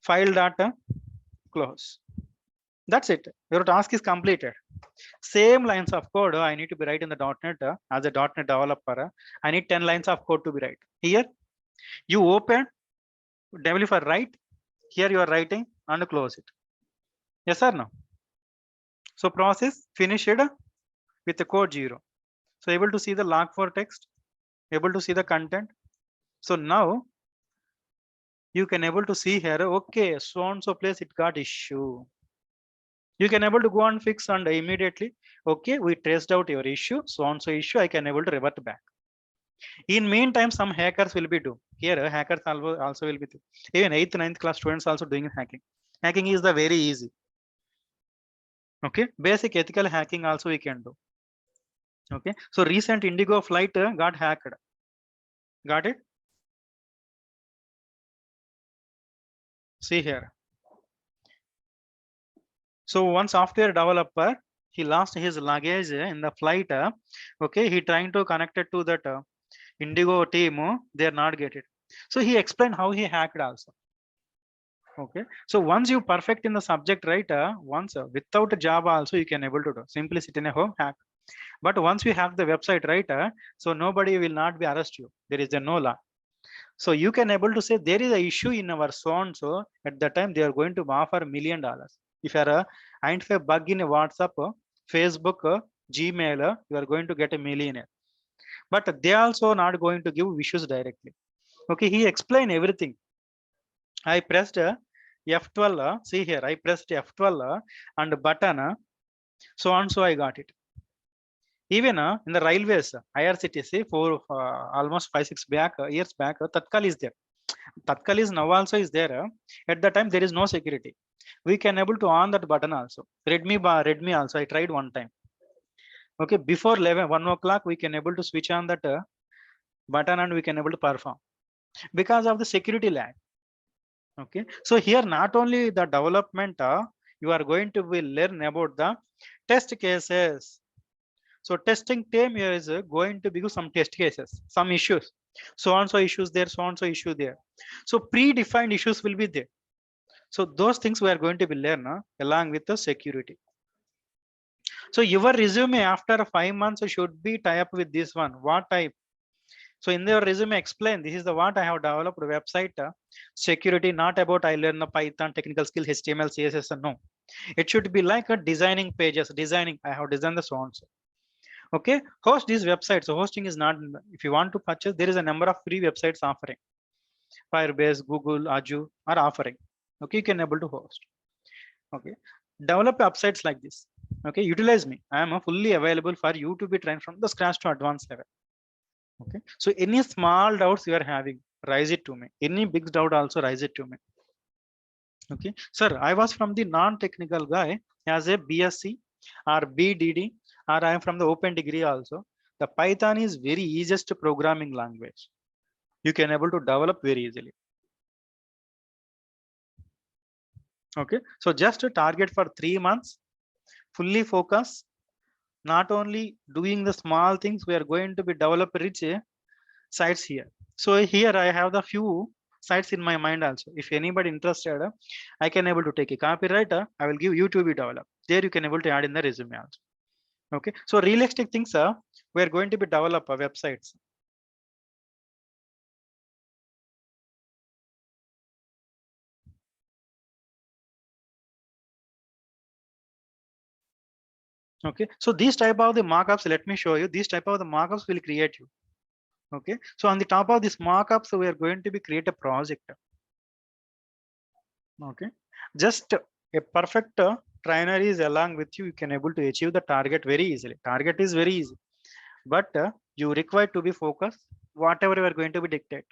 File data close. That's it. Your task is completed. Same lines of code I need to be write in the .NET. As a .NET developer, I need 10 lines of code to be write. Here you open, developer write. Here you are writing and close it. Yes or no? So process finished with the code 0. So able to see the log4 text, able to see the content. So now you can able to see here, okay, so and so place it got issue. You can able to go and fix and immediately, okay, we traced out your issue, so and so issue, I can able to revert back. In meantime, some hackers will be do. Here hackers also will be do. Even 8th, 9th class students also doing hacking. Hacking is the very easy. Okay, basic ethical hacking also we can do. Okay, so recent Indigo flight got hacked. Got it? See here. So one software developer, he lost his luggage in the flight. Okay, he trying to connect it to that Indigo team. They are not get it. So he explained how he hacked also. Okay, so once you perfect in the subject, right? Once without Java also you can able to do. Simply sit in a home hack. But once you have the website, right? So nobody will not be arrest you. There is a no law. So you can able to say there is a issue in our so so at the time they are going to offer $1 million. If you are identify bug in a WhatsApp, Facebook, Gmail, you are going to get $1 million. But they also not going to give issues directly. Okay, he explained everything. I pressed F12. See here, I pressed F12 and button. So on so I got it. Even in the railways, IRCTC for almost 5-6 years back, Tatkal is there. Tatkal is now also is there. At the time there is no security. We can able to on that button also. Redmi also I tried one time. Okay, before 1 o'clock we can able to switch on that button and we can able to perform because of the security lag. Okay, so here not only the development, you are going to be learn about the test cases. So testing team is going to be some test cases, some issues. So and so issues there, so and so issue there. So predefined issues will be there. So those things we are going to be learn along with the security. So your resume after 5 months should be tie up with this one. What type? So in your resume explain this is the what I have developed website security, not about I learn the Python technical skill HTML CSS. No, it should be like a designing pages, designing I have designed the so and so. Okay, host these websites. So hosting is not, if you want to purchase, there is a number of free websites offering. Firebase, Google, Azure are offering. Okay, you can able to host. Okay, develop websites like this. Okay, utilize me. I am fully available for you to be trained from the scratch to advanced level. Okay, so any small doubts you are having, raise it to me. Any big doubt also raise it to me. Okay, sir, I was from the non-technical guy as a BSc or BDD, or I am from the open degree also. The Python is very easiest programming language. You can able to develop very easily. Okay, so just a target for 3 months, fully focus. Not only doing the small things, we are going to be develop rich sites here. So here I have the few sites in my mind also. If anybody interested, I can able to take a copyright. I will give you to be developed. There you can able to add in the resume also. Okay, so realistic things are we are going to be develop websites. Okay, so these type of the markups, let me show you. These type of the markups will create you. Okay, so on the top of this markups, we are going to be create a project. Okay, just a perfect trainer is along with you. You can able to achieve the target very easily. Target is very easy, but you require to be focused. Whatever you are going to be dictate.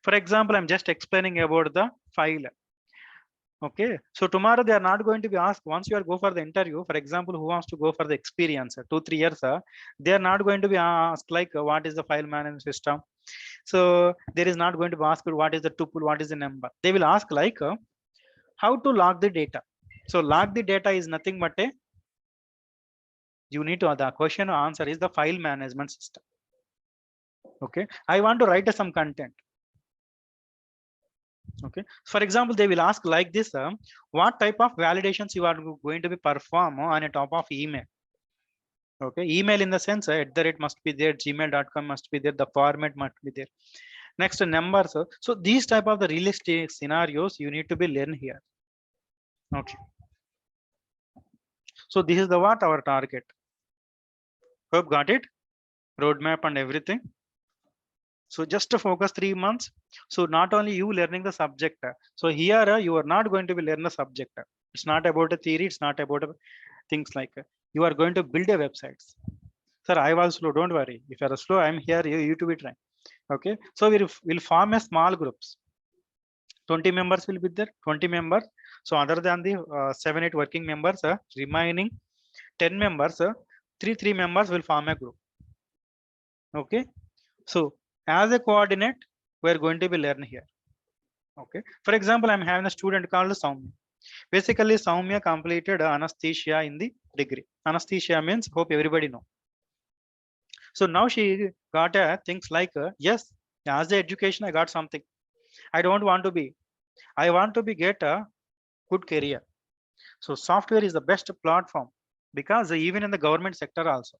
For example, I'm just explaining about the file. Okay, so tomorrow they are not going to be asked once you are go for the interview. For example, who wants to go for the experience 2-3 years, they are not going to be asked like what is the file management system. So there is not going to be asked what is the tuple, what is the number. They will ask like how to log the data. So log the data is nothing but a you need to the question or answer is the file management system. Okay, I want to write some content. Okay, for example, they will ask like this, what type of validations you are going to be perform on a top of email. Okay, email in the sense at the rate must be there, gmail.com must be there, the format must be there. Next numbers. So these type of the realistic scenarios you need to be learn here. Okay, so this is the what our target. Hope got it, roadmap and everything. So just to focus 3 months. So not only you learning the subject. So here you are not going to be learn the subject. It's not about a theory. It's not about things like you are going to build a websites. Sir, I was slow. Don't worry. If you are slow, I'm here. You to be trying. Okay. So we'll form a small groups. 20 members will be there. 20 members. So other than the 7-8 working members, remaining 10 members, 3 members will form a group. Okay. So as a coordinate, we're going to be learn here. Okay. For example, I'm having a student called Soumya. Basically, Soumya completed anesthesia in the degree. Anesthesia means hope everybody know. So now she got things like yes, as the education I got something. I don't want to be. I want to be get a good career. So software is the best platform because even in the government sector also.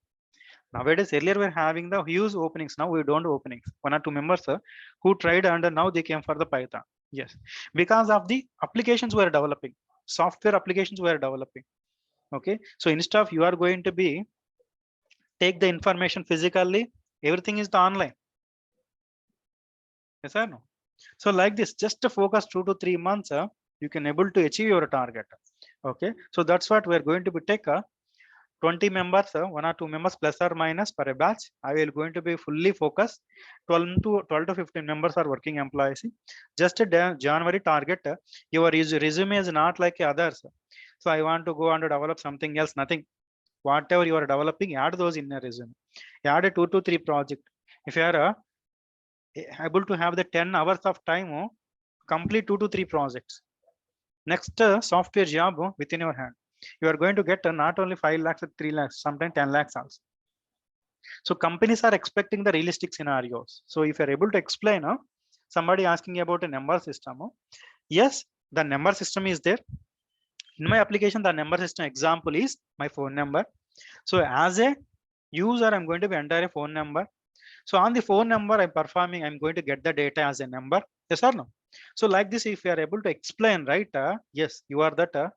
Nowadays, earlier we're having the huge openings. Now we don't openings. 1 or 2 members who tried and now they came for the Python. Yes, because of the applications we are developing, software applications we are developing. Okay, so instead of you are going to be take the information physically, everything is the online. Yes or no? So like this, just to focus 2 to 3 months, you can able to achieve your target. Okay, so that's what we are going to be take 20 members, 1 or 2 members plus or minus per a batch. I will going to be fully focused. 12 to 15 members are working employees. Just a January target. Your resume is not like others. So I want to go and develop something else. Nothing. Whatever you are developing, add those in a resume. Add a 2 to 3 project. If you are able to have the 10 hours of time, complete 2 to 3 projects. Next software job within your hand. You are going to get not only 5 lakhs, 3 lakhs, sometimes 10 lakhs also. So companies are expecting the realistic scenarios. So if you're able to explain, somebody asking about a number system, yes, the number system is there. In my application, the number system example is my phone number. So as a user, I'm going to be enter a phone number. So on the phone number I'm performing, I'm going to get the data as a number. Yes or no? So like this, if you are able to explain, right? Yes, you are that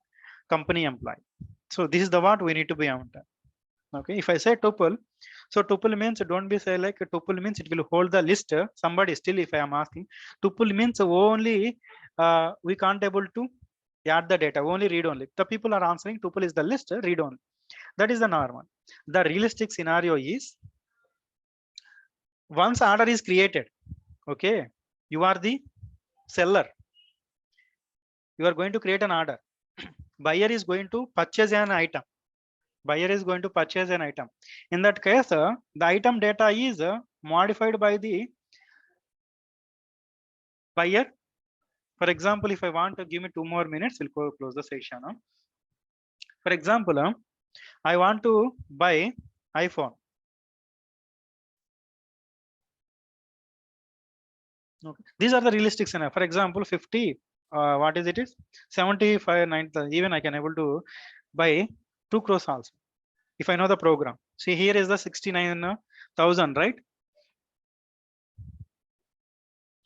company employee. So this is the what we need to be on. Okay, if I say tuple, so tuple means don't be say like tuple means it will hold the list. Somebody still, if I am asking, tuple means only we can't able to add the data, only read only. The people are answering tuple is the list, read only. That is the normal. The realistic scenario is once order is created, okay, you are the seller. You are going to create an order. Buyer is going to purchase an item. Buyer is going to purchase an item. In that case, the item data is modified by the buyer. For example, if I want to give me 2 more minutes, we'll close the session. For example, I want to buy iPhone. Okay. These are the realistic scenario. For example, 50, what is it is 75, 90, even I can able to buy 2 crores also. If I know the program. See, here is the 69,000, right?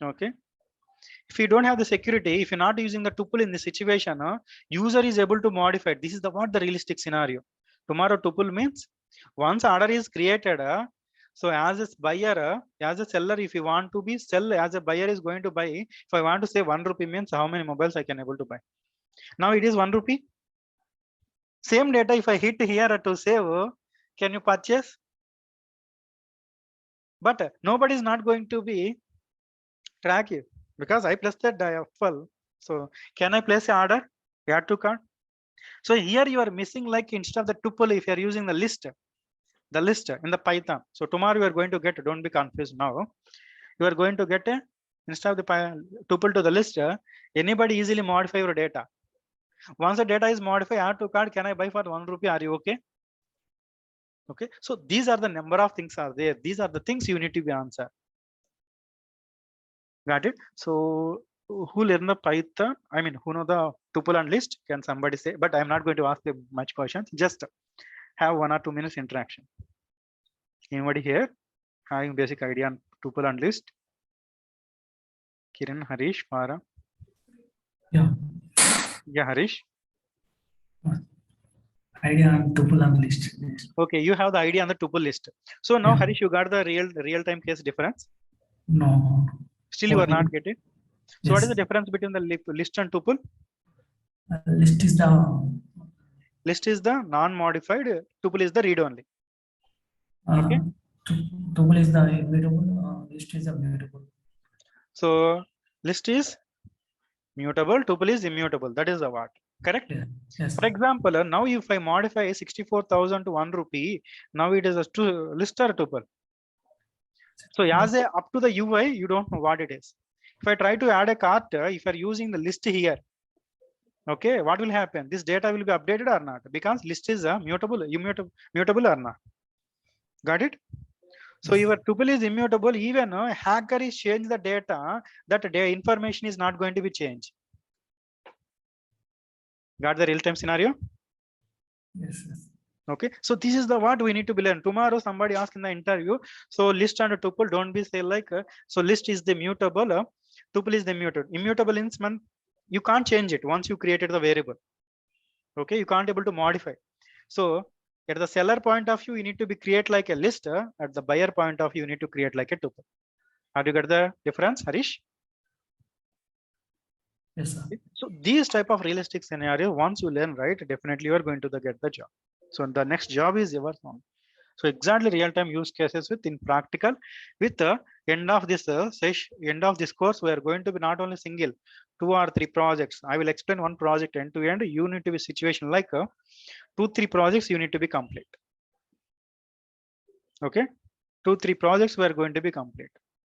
Okay. If you don't have the security, if you're not using the tuple in the situation, user is able to modify it. This is the what the realistic scenario. Tomorrow tuple means once order is created, so as a buyer, as a seller, if you want to be sell, as a buyer is going to buy, if I want to say 1 rupee means how many mobiles I can able to buy. Now it is 1 rupee. Same data, if I hit here to save, can you purchase? But nobody is not going to be track you because I pressed that full. So can I place an order? Add to cart. So here you are missing, like instead of the tuple, if you are using the list in the Python. So tomorrow you are going to get, don't be confused now. You are going to get a instead of the tuple to the list, anybody easily modify your data. Once the data is modified, add to cart, can I buy for 1 rupee? Are you okay? Okay. So these are the number of things are there. These are the things you need to be answered. Got it? So who learn the Python? I mean, who know the tuple and list? Can somebody say? But I'm not going to ask you much questions. Just have 1 or 2 minutes interaction. Anybody here having basic idea on tuple and list? Kiran, Harish, Para. Yeah, Yeah, Harish. idea on tuple and list. Okay, you have the idea on the tuple list. So now, Yeah. Harish, you got the real-time case difference. No. Still, you are not Only- getting. So, what is the Yes. difference between the list and tuple? List is the List is the non-modified. Tuple is the read-only. Okay. tuple is the immutable. List is the mutable. So, list is mutable, tuple is immutable. That is the what. Correct? Yeah. Yes. For example, now if I modify 64,000 to 1 rupee, now it is a list or tuple. So as a up to the UI, you don't know what it is. If I try to add a cart, if you are using the list here, okay, what will happen? This data will be updated or not? Because list is a mutable or not. Got it? So Yes. your tuple is immutable. Even a hacker is change the data, that information is not going to be changed. Got the real-time scenario? Yes. Yes. Okay, so this is the what we need to be learned. Tomorrow somebody ask in the interview, so list and a tuple, don't be say like so list is the mutable, tuple is the immutable in you can't change it once you created the variable. Okay, you can't able to modify. So at the seller point of view, you need to be create like a list. At the buyer point of view, you need to create like a tuple. Have you got the difference, Harish? Yes, sir. So these type of realistic scenario, once you learn, right, definitely you are going to get the job. So the next job is yours own. So exactly real-time use cases with in practical. With the end of this end of this course, we are going to be not only single, 2 or 3 projects. I will explain one project end to end. You need to be situation like 2-3 projects you need to be complete. Okay, 2-3 projects we are going to be complete.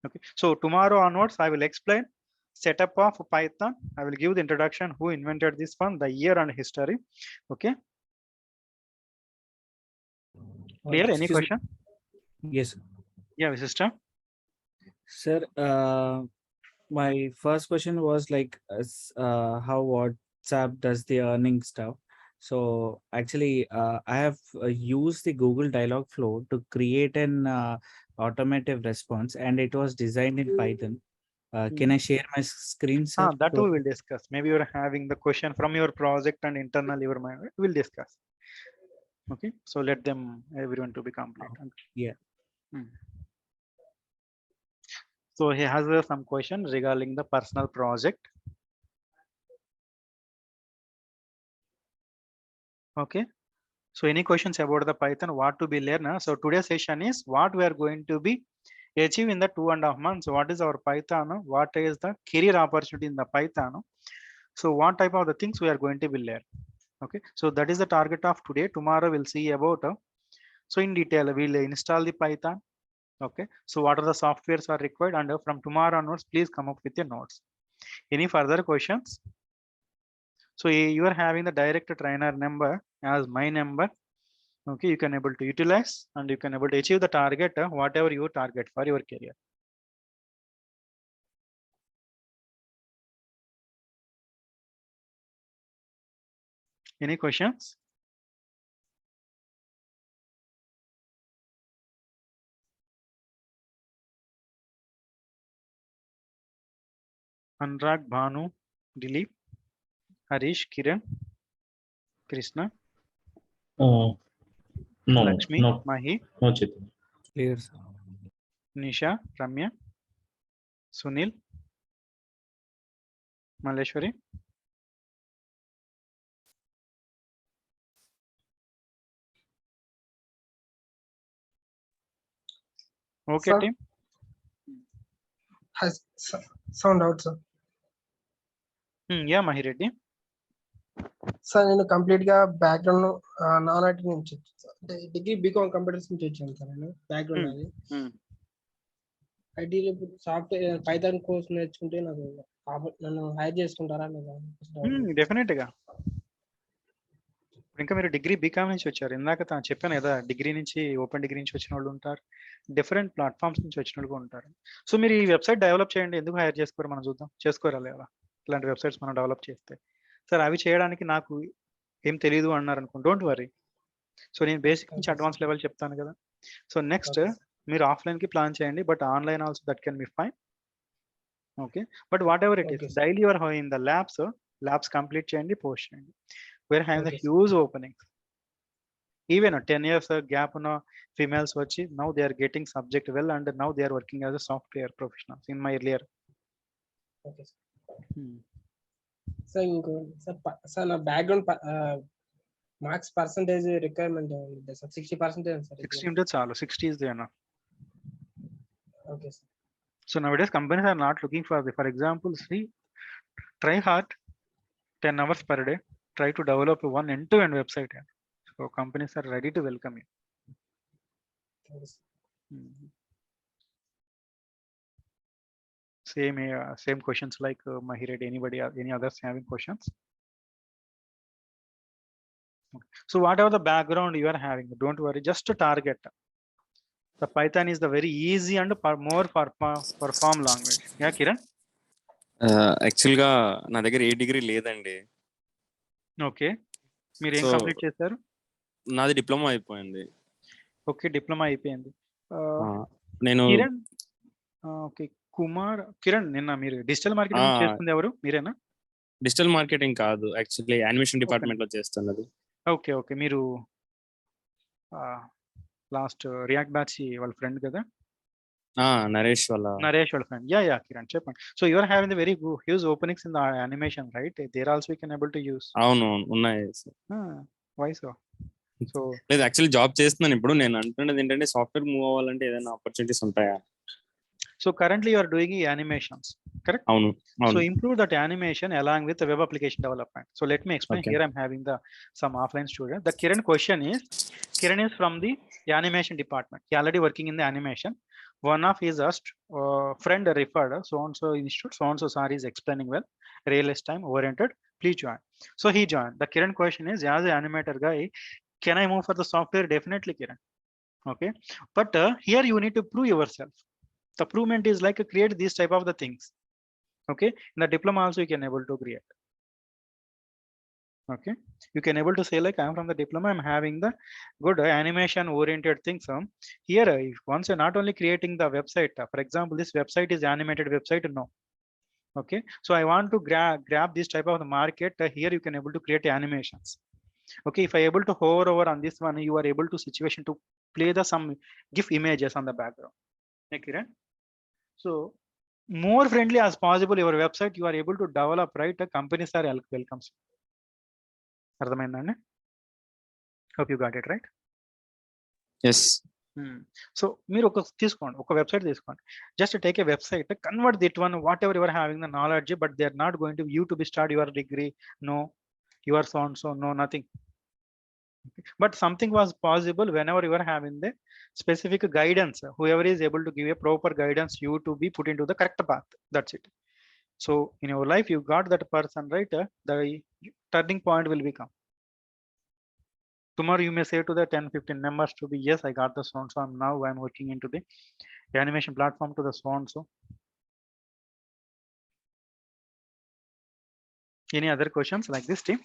Okay, so tomorrow onwards I will explain setup of Python. I will give the introduction, who invented this one, the year and history. Okay, clear? Any Excuse me. question? Yes, Yeah, sister. sir. My first question was like, how WhatsApp does the earning stuff. So actually, I have used the Google Dialogflow to create an automative response, and it was designed in Python. Can I share my screen, sir? That So- we will discuss. Maybe you're having the question from your project and internal your mind. We'll discuss. Okay, so let them everyone to be complete. yeah. Hmm. So he has some question regarding the personal project. Okay, so any questions about the Python, what to be learned? So today's session is what we are going to be achieve in the 2.5 months. What is our Python? What is the career opportunity in the Python? So what type of the things we are going to be learn? Okay, so that is the target of today. Tomorrow we'll see about so in detail we'll install the Python. Okay, so what are the softwares are required, and from tomorrow onwards please come up with your notes. Any further questions? So you are having the direct trainer number as my number. Okay, you can able to utilize and you can able to achieve the target whatever you target for your career. Any questions? Anurag, Bhanu, Dilip, Harish, Kiran, Krishna, No, Lakshmi, no, Mahi, no, Chetan. Clear, sir. Nisha, Ramya, Sunil, Maleshwari. Okay, Sir. team. Has sound out, sir. Yeah, Mahi Reddy. Sir నేను complete గా background non IT నుంచి degree BCom computers నుంచి వచ్చాను sir నేను background అది ఐటీలో ఇప్పుడు software Python course నేర్చుకుంటే నాకు నన్ను హైర్ చేసుకుంటారా లేదా డెఫినెట్ గా ఇంకా మీరు డిగ్రీ బీకామ్ నుంచి వచ్చారు. ఇందాక తను చెప్పాను కదా, డిగ్రీ నుంచి ఓపెన్ డిగ్రీ నుంచి వచ్చిన వాళ్ళు ఉంటారు, డిఫరెంట్ ప్లాట్ఫామ్స్ నుంచి వచ్చిన వాళ్ళు ఉంటారు. సో మీరు ఈ వెబ్సైట్ డెవలప్ చేయండి, ఎందుకు హైర్ చేసుకోరు మనం చూద్దాం, చేసుకోరా లేదా ఇలాంటి వెబ్సైట్స్ మనం డెవలప్ చేస్తే. సార్ అవి చేయడానికి నాకు ఏం తెలియదు అన్నారు అనుకో, డోంట్ వరీ. సో నేను బేసిక్ నుంచి అడ్వాన్స్ లెవెల్ చెప్తాను కదా. సో నెక్స్ట్ మీరు ఆఫ్లైన్ కి ప్లాన్ చేయండి, but online also that can be fine. Okay, but what ever it is, daily your in the labs complete చేయండి, పోస్ట్ చేయండి. We're having the huge openings. Even a 10 years gap on females vachi, now they are getting subject well, and now they are working as a software professionals in my earlier. Okay sir ఇంకో sir నా background marks percentage requirement ఉంది sir 60% sir 60 ఉంటే చాలు, 60 is there enough. Okay sir. So nowadays companies are not looking for example, see, try hard 10 hours per day, try to develop one end-to-end website. So companies are ready to welcome you. Same questions like Mahired. Anybody, any others having questions? Okay. So whatever the background you are having, don't worry, just to target. The Python is the very easy and more perform language. Yeah, Kiran? Actual గా నా దగ్గర ఏ degree లేదండి. Okay, మీరు ఏం complete చేశారు? నాది diploma అయిపోయింది. Okay, diploma అయిపోయింది. నేను కిరణ్, ఓకే కుమార్, కిరణ్ నిన్న మీరు డిజిటల్ మార్కెటింగ్ చేస్తుంది ఎవరు, మీరేనా? డిజిటల్ మార్కెటింగ్ కాదు, యాక్చువల్లీ యానిమేషన్ డిపార్ట్మెంట్ లో చేస్తున్నది. ఓకే ఓకే, మీరు లాస్ట్ రియాక్ట్ బ్యాచ్ వాళ్ళ ఫ్రెండ్ కదా, నరేష్ వాళ్ళ ఫ్రెండ్. యా కిరణ్ చెప్పండి. So you are having the very huge openings in the animation, right? There also you can able to use. అవును ఉన్నాయి. Why so? సో లేదు, యాక్చువల్లీ జాబ్ చేస్తున్నాను ఇప్పుడు. నేను అంటున్నది ఏంటంటే సాఫ్ట్వేర్ మూవ్ అవ్వాలంటే ఏదైనా ఆపర్చునిటీస్ ఉంటాయా? So currently you are doing animations, correct? అవును. So improve that animation along with the web application development. So let me explain. Here I'm having some offline student. The Kiran question is, Kiran is from the animation department. He already working in the animation. One of his friend referred so institute, so sir is explaining well, realist time oriented, please join. So he joined. The Kiran question is, as an animator guy, can I move for the software? Definitely, Kiran. Okay, but here you need to prove yourself. The provement is like create these type of the things. Okay, in the diploma also you can able to create. Okay, you can able to say like I am from the diploma, I'm having the good animation oriented things. Here if once you're not only creating the website, for example this website is animated website, no. Okay, so I want to grab this type of the market. Here you can able to create animations. Okay, if I able to hover over on this one, you are able to situation to play the some GIF images on the background. Okay, so more friendly as possible your website you are able to develop, right? Companies are welcomes. Ardhamaindandi? Hope you got it right. yes. So మీరు ఒక తీసుకోండి, ఒక website తీసుకోండి, just take a website, convert it one whatever your having the knowledge, but they are not going to you to be start your degree, no your so and so, no nothing. But something was possible whenever you are having the specific guidance, whoever is able to give a proper guidance you to be put into the correct path, that's it. So in your life you got that person, right? The turning point will become tomorrow. You may say to the 10-15 members to be, yes, I got the so and so, now I'm working into the animation platform to the so and so. Any other questions like this, team?